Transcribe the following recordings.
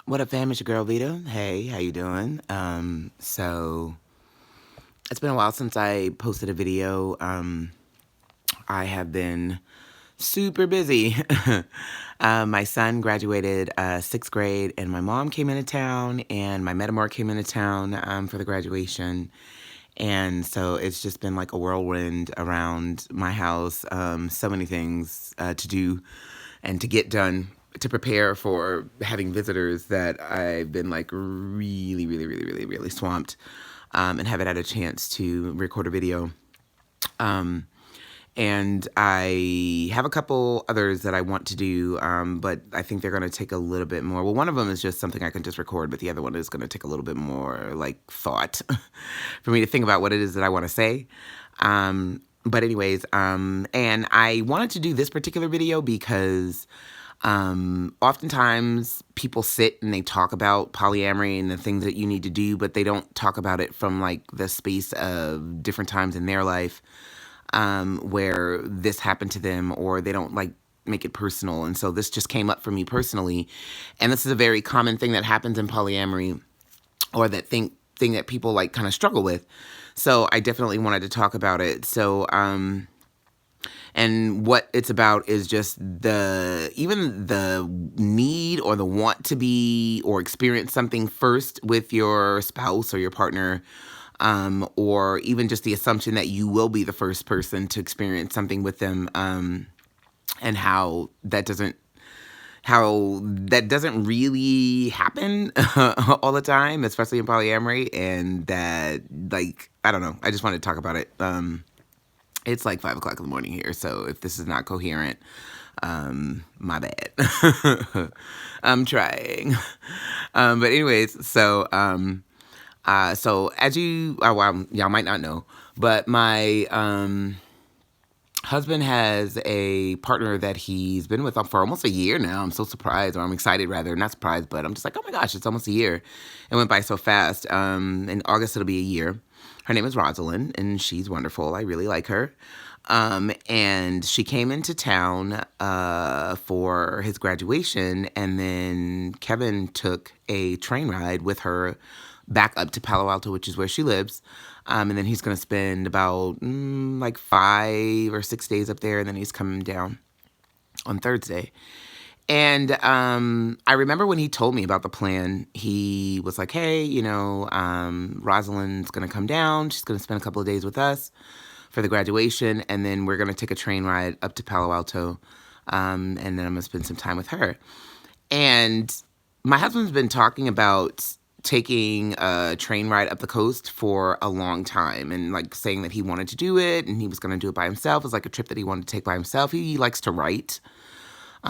What up, fam? It's your girl Vita. Hey, how you doing? So it's been a while since I posted a video. I have been super busy. My son graduated sixth grade, and my mom came into town, and my metamor came into town for the graduation. And so it's just been like a whirlwind around my house. So many things to do and to get done to prepare for having visitors that I've been like really swamped and haven't had a chance to record a video. Um, and I have a couple others that I want to do, but I think they're going to take a little bit more. Well, one of them is just something I can just record, but the other one is going to take a little bit more like thought for me to think about what it is that I want to say. But anyways, and I wanted to do this particular video because oftentimes people sit and they talk about polyamory and the things that you need to do, but they don't talk about it from like the space of different times in their life where this happened to them, or they don't like make it personal. And so this just came up for me personally. And this is a very common thing that happens in polyamory, or that thing that people like kind of struggle with. So I definitely wanted to talk about it. So, and what it's about is just even the need or the want to be or experience something first with your spouse or your partner, or even just the assumption that you will be the first person to experience something with them, and how that doesn't really happen all the time, especially in polyamory, and that, like, I don't know. I just wanted to talk about it. It's like 5 o'clock in the morning here, so if this is not coherent, my bad. I'm trying. But anyways, so as you, well, y'all might not know, but my husband has a partner that he's been with for almost a year now. I'm so surprised, or I'm excited rather, not surprised, but I'm just like, oh my gosh, it's almost a year. It went by so fast. In August, it'll be a year. Her name is Rosalind, and she's wonderful. I really like her. And she came into town for his graduation, and then Kevin took a train ride with her back up to Palo Alto, which is where she lives. And then he's going to spend about like 5 or 6 days up there, and then he's coming down on Thursday. And I remember when he told me about the plan, he was like, hey, Rosalind's going to come down. She's going to spend a couple of days with us for the graduation, and then we're going to take a train ride up to Palo Alto, and then I'm going to spend some time with her. And my husband's been talking about taking a train ride up the coast for a long time, and like saying that he wanted to do it and he was going to do it by himself. It was like a trip that he wanted to take by himself. He likes to write.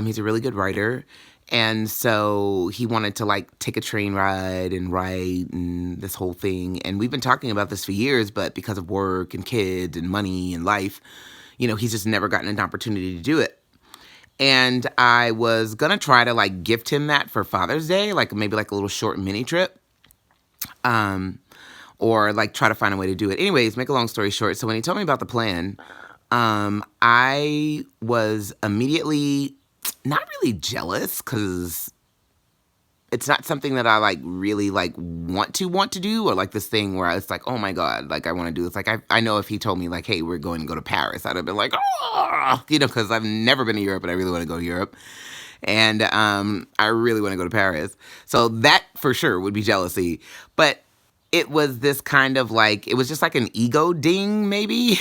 He's a really good writer. And so he wanted to like take a train ride and write and this whole thing. And we've been talking about this for years, but because of work and kids and money and life, he's just never gotten an opportunity to do it. And I was going to try to like gift him that for Father's Day, like maybe like a little short mini trip. Or like try to find a way to do it. Anyways, make a long story short. So when he told me about the plan, I was immediately not really jealous, because it's not something that I like really like want to do, or like this thing where it's like, oh my God, like I want to do this. Like I know if he told me like, hey, we're going to go to Paris, I'd have been like, oh, because I've never been to Europe and I really want to go to Europe. And I really want to go to Paris. So that for sure would be jealousy. But it was this kind of like, it was just like an ego ding, maybe.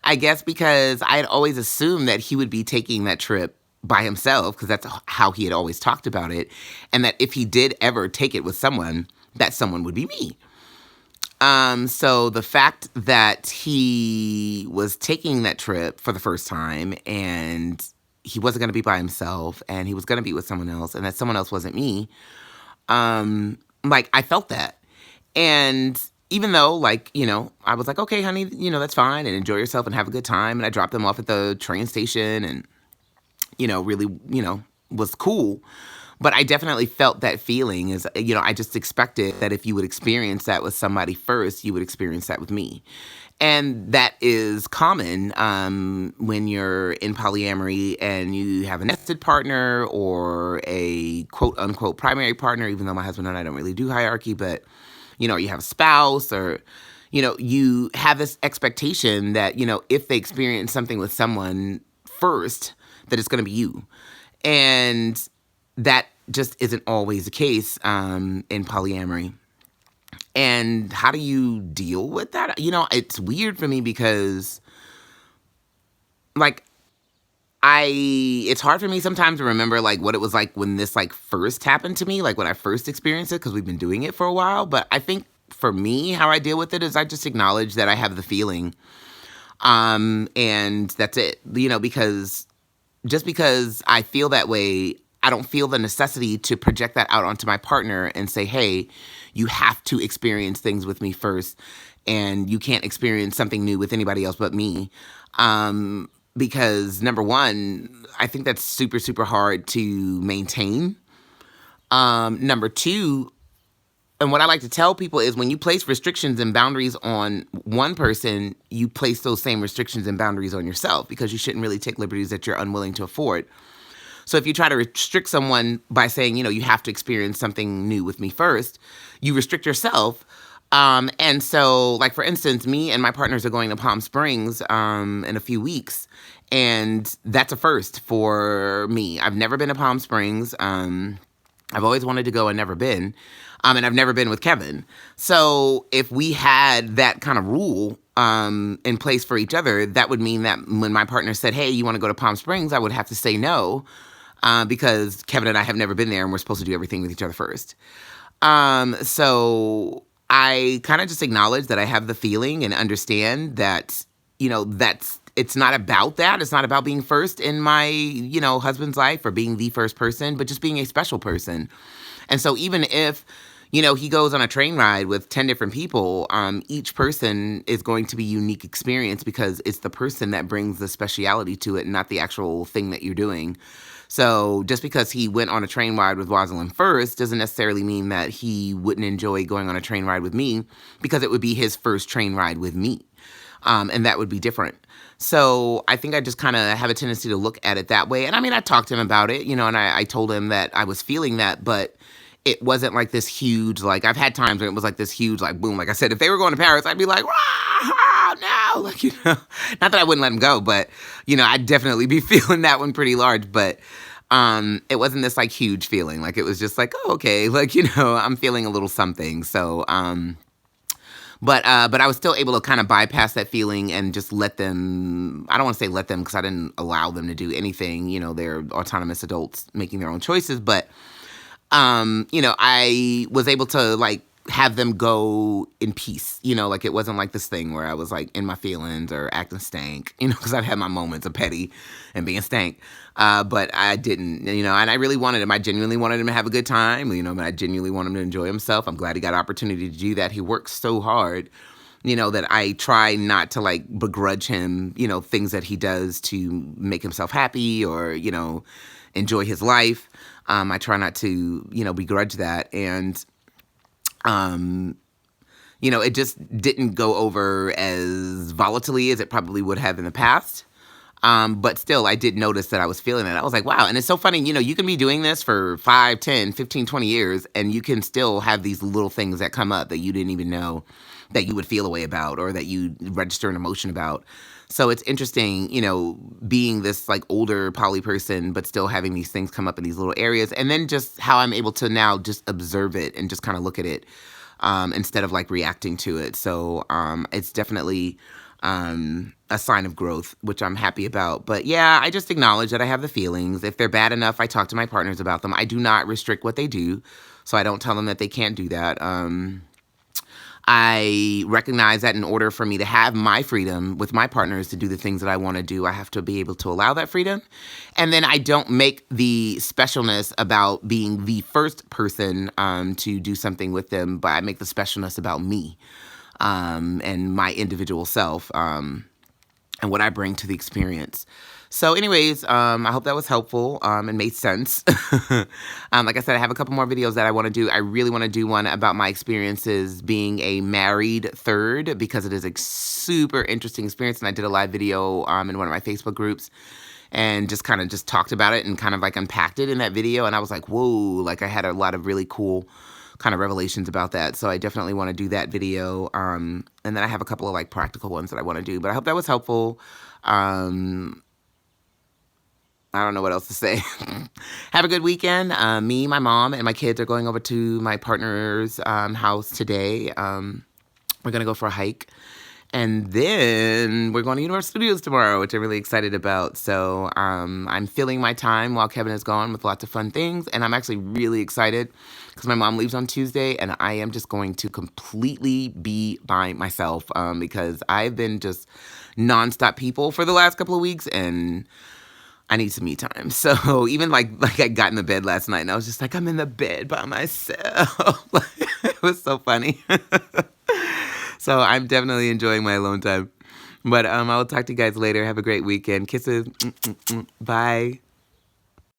I guess because I had always assumed that he would be taking that trip by himself, because that's how he had always talked about it. And that if he did ever take it with someone, that someone would be me. So the fact that he was taking that trip for the first time, and he wasn't going to be by himself, and he was going to be with someone else, and that someone else wasn't me, like I felt that. And even though, like, I was like, okay, honey, that's fine, and enjoy yourself and have a good time. And I dropped them off at the train station and, really, was cool. But I definitely felt that feeling is, I just expected that if you would experience that with somebody first, you would experience that with me. And that is common when you're in polyamory and you have a nested partner or a quote unquote primary partner, even though my husband and I don't really do hierarchy, but you have a spouse or, you have this expectation that, if they experience something with someone first, that it's going to be you. And that just isn't always the case in polyamory. And how do you deal with that? It's weird for me because, like, it's hard for me sometimes to remember, like, what it was like when this, like, first happened to me, like, when I first experienced it, because we've been doing it for a while. But I think for me, how I deal with it is I just acknowledge that I have the feeling. And that's it, because just because I feel that way, I don't feel the necessity to project that out onto my partner and say, hey, you have to experience things with me first, and you can't experience something new with anybody else but me. Because number one, I think that's super, super hard to maintain. Number two, and what I like to tell people is when you place restrictions and boundaries on one person, you place those same restrictions and boundaries on yourself because you shouldn't really take liberties that you're unwilling to afford. So if you try to restrict someone by saying, you have to experience something new with me first, you restrict yourself. And so, like, for instance, me and my partners are going to Palm Springs in a few weeks. And that's a first for me. I've never been to Palm Springs. I've always wanted to go and never been. And I've never been with Kevin. So if we had that kind of rule in place for each other, that would mean that when my partner said, hey, you want to go to Palm Springs, I would have to say no. Because Kevin and I have never been there and we're supposed to do everything with each other first. So I kind of just acknowledge that I have the feeling and understand that, it's not about that. It's not about being first in my, husband's life or being the first person, but just being a special person. And so even if, he goes on a train ride with 10 different people, each person is going to be a unique experience because it's the person that brings the speciality to it, not the actual thing that you're doing. So just because he went on a train ride with Rosalind first doesn't necessarily mean that he wouldn't enjoy going on a train ride with me, because it would be his first train ride with me. And that would be different. So I think I just kind of have a tendency to look at it that way. And I mean, I talked to him about it, and I told him that I was feeling that, but it wasn't like this huge, like, I've had times when it was like this huge, like, boom. Like I said, if they were going to Paris, I'd be like, no, like, not that I wouldn't let him go, but, I'd definitely be feeling that one pretty large. But it wasn't this, like, huge feeling. Like, it was just like, oh, okay, like, I'm feeling a little something. So, but I was still able to kind of bypass that feeling and just let them, I don't want to say let them because I didn't allow them to do anything. They're autonomous adults making their own choices. But, I was able to, like, have them go in peace. Like, it wasn't like this thing where I was, like, in my feelings or acting stank, because I've had my moments of petty and being stank. But I didn't, and I really wanted him. I genuinely wanted him to have a good time, but I genuinely want him to enjoy himself. I'm glad he got an opportunity to do that. He works so hard, that I try not to, like, begrudge him, things that he does to make himself happy or, enjoy his life. I try not to, begrudge that. And, it just didn't go over as volatilely as it probably would have in the past. But still, I did notice that I was feeling it. I was like, wow. And it's so funny, you can be doing this for 5, 10, 15, 20 years, and you can still have these little things that come up that you didn't even know that you would feel a way about or that you register an emotion about. So it's interesting, being this, like, older poly person, but still having these things come up in these little areas. And then just how I'm able to now just observe it and just kind of look at it instead of, like, reacting to it. So it's definitely a sign of growth, which I'm happy about. But yeah, I just acknowledge that I have the feelings. If they're bad enough, I talk to my partners about them. I do not restrict what they do, so I don't tell them that they can't do that. I recognize that in order for me to have my freedom with my partners to do the things that I want to do, I have to be able to allow that freedom. And then I don't make the specialness about being the first person to do something with them, but I make the specialness about me and my individual self. and what I bring to the experience. So anyways, I hope that was helpful and made sense. Like I said, I have a couple more videos that I want to do. I really want to do one about my experiences being a married third, because it is a super interesting experience. And I did a live video in one of my Facebook groups and just kind of just talked about it and kind of like unpacked it in that video. And I was like, whoa, like I had a lot of really cool kind of revelations about that. So I definitely want to do that video. And then I have a couple of like practical ones that I want to do, but I hope that was helpful. I don't know what else to say. Have a good weekend. Me, my mom, and my kids are going over to my partner's house today. We're going to go for a hike. And then we're going to Universal Studios tomorrow, which I'm really excited about. So I'm filling my time while Kevin is gone with lots of fun things. And I'm actually really excited because my mom leaves on Tuesday. And I am just going to completely be by myself because I've been just nonstop people for the last couple of weeks. And I need some me time. So even like I got in the bed last night and I was just like, I'm in the bed by myself. It was so funny. So I'm definitely enjoying my alone time. But I'll talk to you guys later. Have a great weekend. Kisses. Bye.